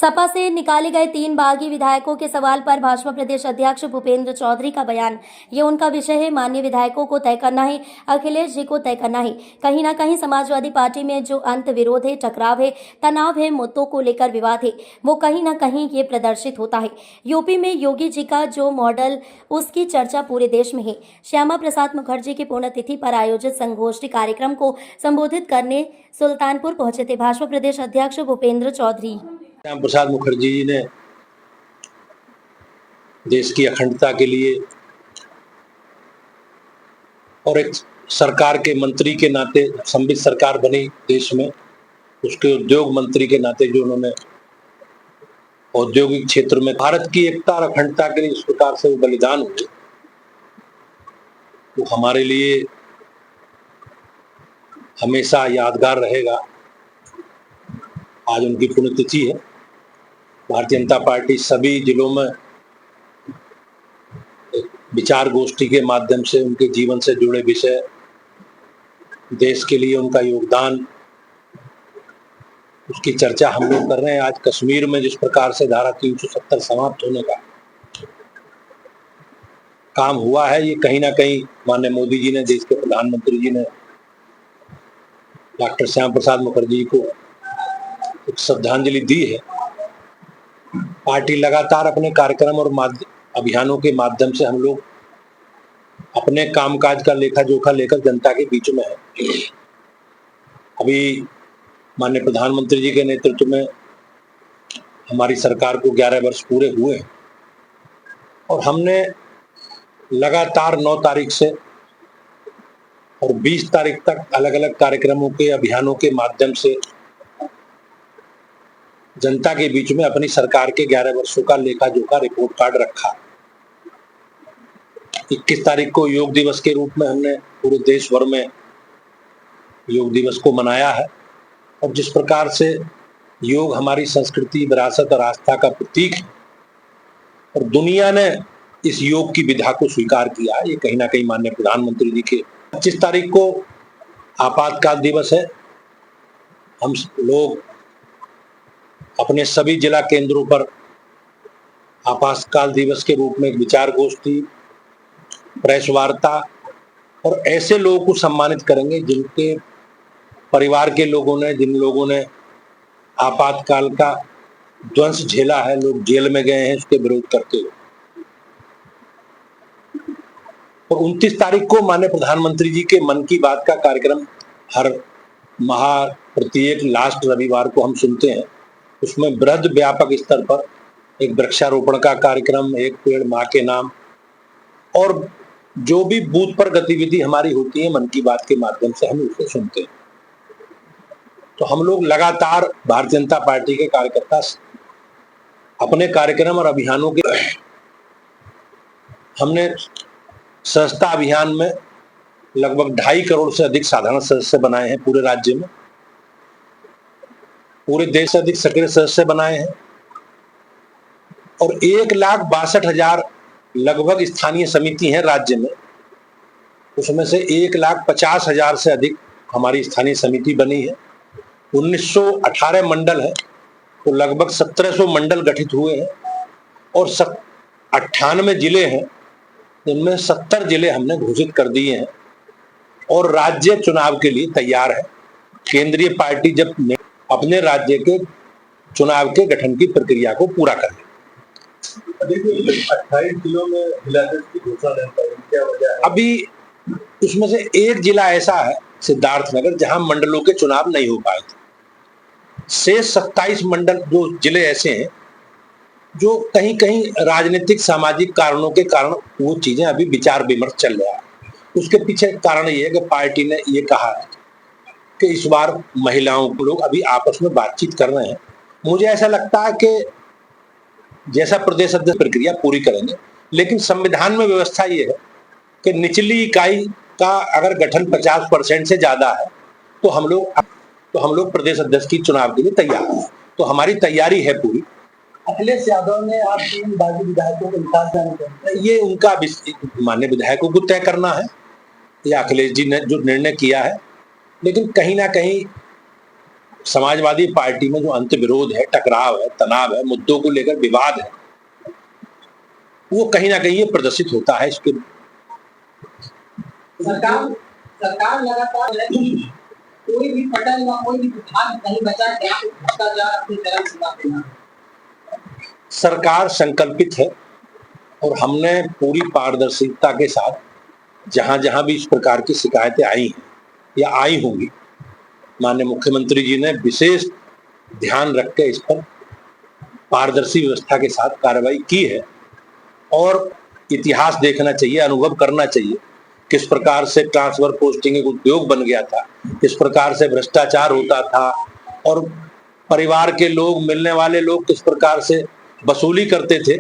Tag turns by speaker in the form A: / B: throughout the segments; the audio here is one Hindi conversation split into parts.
A: सपा से निकाले गए 3 बागी विधायकों के सवाल पर भाजपा प्रदेश अध्यक्ष भूपेंद्र चौधरी का बयान। ये उनका विषय है, माननीय विधायकों को तय करना है, अखिलेश जी को तय करना है। कहीं ना कहीं समाजवादी पार्टी में जो अंत विरोध है, टकराव है, तनाव है, मुद्दों को लेकर विवाद है, वो कहीं ना कहीं ये प्रदर्शित होता है। यूपी में योगी जी का जो मॉडल, उसकी चर्चा पूरे देश में है। श्यामा प्रसाद मुखर्जी की पुण्यतिथि पर आयोजित संगोष्ठी कार्यक्रम को संबोधित करने सुल्तानपुर पहुंचे थे भाजपा प्रदेश अध्यक्ष भूपेंद्र चौधरी।
B: श्यामा प्रसाद मुखर्जी जी ने देश की अखंडता के लिए और एक सरकार के मंत्री के नाते, संवित सरकार बनी देश में, उसके उद्योग मंत्री के नाते जो उन्होंने औद्योगिक क्षेत्र में भारत की एकता और अखंडता के लिए इस प्रकार से वो बलिदान हुए, वो हमारे लिए हमेशा यादगार रहेगा। आज उनकी पुण्यतिथि है। भारतीय जनता पार्टी सभी जिलों में विचार गोष्ठी के माध्यम से उनके जीवन से जुड़े विषय, देश के लिए उनका योगदान, उसकी चर्चा हम लोग कर रहे हैं। आज कश्मीर में जिस प्रकार से धारा 370 समाप्त होने का काम हुआ है, ये कहीं ना कहीं माननीय मोदी जी ने, देश के प्रधानमंत्री जी ने डॉक्टर श्यामा प्रसाद मुखर्जी को एक श्रद्धांजलि दी है। पार्टी लगातार अपने कार्यक्रम और अभियानों के माध्यम से हम लोग अपने कामकाज का लेखा जोखा लेकर जनता के बीच में है। अभी माननीय प्रधानमंत्री जी के नेतृत्व में हमारी सरकार को 11 वर्ष पूरे हुए हैं और हमने लगातार 9 तारीख से और 20 तारीख तक अलग अलग कार्यक्रमों के, अभियानों के माध्यम से जनता के बीच में अपनी सरकार के 11 वर्षों का लेखा जोखा रिपोर्ट कार्ड रखा। 21 तारीख को योग दिवस के रूप में हमने पूरे देश भर में योग दिवस को मनाया है और जिस प्रकार से योग हमारी संस्कृति, विरासत और आस्था का प्रतीक है और दुनिया ने इस योग की विधा को स्वीकार किया है, ये कहीं ना कहीं माननीय प्रधानमंत्री जी के। 25 तारीख को आपातकाल दिवस है। हम लोग अपने सभी जिला केंद्रों पर आपातकाल दिवस के रूप में एक विचार गोष्ठी, प्रेस वार्ता और ऐसे लोगों को सम्मानित करेंगे जिनके परिवार के लोगों ने, जिन लोगों ने आपातकाल का ध्वंस झेला है, लोग जेल में गए हैं उसके विरोध करते हुए। और 29 तारीख को माननीय प्रधानमंत्री जी के मन की बात का कार्यक्रम हर माह प्रत्येक लास्ट रविवार को हम सुनते हैं। उसमें बृहद व्यापक स्तर पर एक वृक्षारोपण का कार्यक्रम, एक पेड़ माँ के नाम, और जो भी बूथ पर गतिविधि हमारी होती है मन की बात के माध्यम से हम उसे सुनते हैं। तो हम लोग लगातार भारतीय जनता पार्टी के कार्यकर्ता अपने कार्यक्रम और अभियानों के, हमने सदस्यता अभियान में लगभग 2.5 करोड़ से अधिक साधारण सदस्य बनाए हैं पूरे राज्य में, पूरे देश से अधिक सक्रिय सदस्य बनाए हैं और 1,62,000 लगभग स्थानीय समिति हैं राज्य में। उसमें से 1,50,000 से अधिक हमारी स्थानीय समिति बनी है। 1918 मंडल है तो लगभग 1700 मंडल गठित हुए हैं और 98 जिले हैं, जिनमें 70 जिले हमने घोषित कर दिए हैं और राज्य चुनाव के लिए तैयार है। केंद्रीय पार्टी जब अपने राज्य के चुनाव के गठन की प्रक्रिया को पूरा कर ले।
C: 28 जिलों में जिलाध्यक्ष की घोषणा नहीं पाई, क्या वजह है?
B: अभी उसमें से एक जिला ऐसा है, सिद्धार्थनगर, जहां मंडलों के चुनाव नहीं हो पाए थे। शेष 27 मंडल जो जिले ऐसे हैं जो कहीं कहीं राजनीतिक सामाजिक कारणों के कारण वो चीजें अभी विचार विमर्श चल रहा है। उसके पीछे कारण ये है कि पार्टी ने ये कहा है कि इस बार महिलाओं को लोग अभी आपस में बातचीत कर रहे हैं। मुझे ऐसा लगता है कि जैसा प्रदेश अध्यक्ष प्रक्रिया पूरी करेंगे, लेकिन संविधान में व्यवस्था ये है कि निचली इकाई का अगर गठन 50% से ज्यादा है तो हम लोग प्रदेश अध्यक्ष की चुनाव के लिए तैयार हैं। तो हमारी तैयारी है पूरी।
C: अखिलेश यादव ने आप 3 बागी विधायकों को निकाल देना,
B: ये उनका माननीय विधायकों को तय करना है, या अखिलेश जी ने जो निर्णय किया है, लेकिन कहीं ना कहीं समाजवादी पार्टी में जो अंतर्विरोध है, टकराव है, तनाव है, मुद्दों को लेकर विवाद है, वो कहीं ना कहीं ये प्रदर्शित होता है। इसके
C: सरकार लगातार कोई भी पटल या कोई भी विभाग नहीं बचा कि आप भ्रष्टाचार अपनी तरफ से ना देना।
B: सरकार संकल्पित है और हमने पूरी पारदर्शिता के साथ जहां जहां भी इस प्रकार की शिकायतें आई हैं या आई होंगी, माननीय मुख्यमंत्री जी ने विशेष ध्यान रख के इस पर पारदर्शी व्यवस्था के साथ कार्रवाई की है। और इतिहास देखना चाहिए, अनुभव करना चाहिए, किस प्रकार से ट्रांसफर पोस्टिंग एक उद्योग बन गया था, किस प्रकार से भ्रष्टाचार होता था और परिवार के लोग, मिलने वाले लोग किस प्रकार से वसूली करते थे।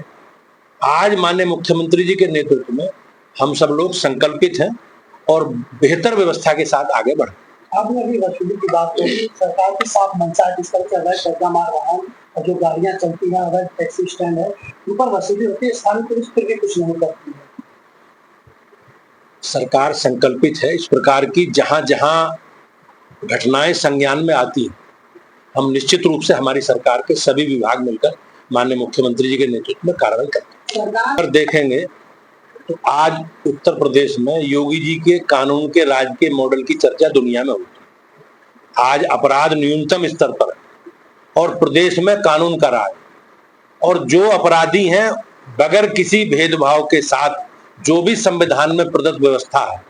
B: आज माननीय मुख्यमंत्री जी के नेतृत्व में हम सब लोग संकल्पित हैं और बेहतर व्यवस्था के साथ आगे बढ़।
C: आपने अभी वसूली की बात की, सरकार की साफ मंशा है, जिस तरह से अवैध कब्जा मार वाहन और जो गाड़ियां चलती हैं, अवैध टैक्सी स्टैंड है, उन पर वसूली होती है, स्थानीय पुलिस फिर भी कुछ नहीं करती है।
B: सरकार संकल्पित है इस प्रकार की जहां जहां घटनाएं संज्ञान में आती हैं, हम निश्चित रूप से हमारी सरकार के सभी विभाग मिलकर माननीय मुख्यमंत्री जी के नेतृत्व में कार्रवाई करते हैं। अगर देखेंगे तो आज उत्तर प्रदेश में योगी जी के कानून के राज के मॉडल की चर्चा दुनिया में होती है। आज अपराध न्यूनतम स्तर पर है और प्रदेश में कानून का राज, और जो अपराधी हैं बगैर किसी भेदभाव के साथ जो भी संविधान में प्रदत्त व्यवस्था है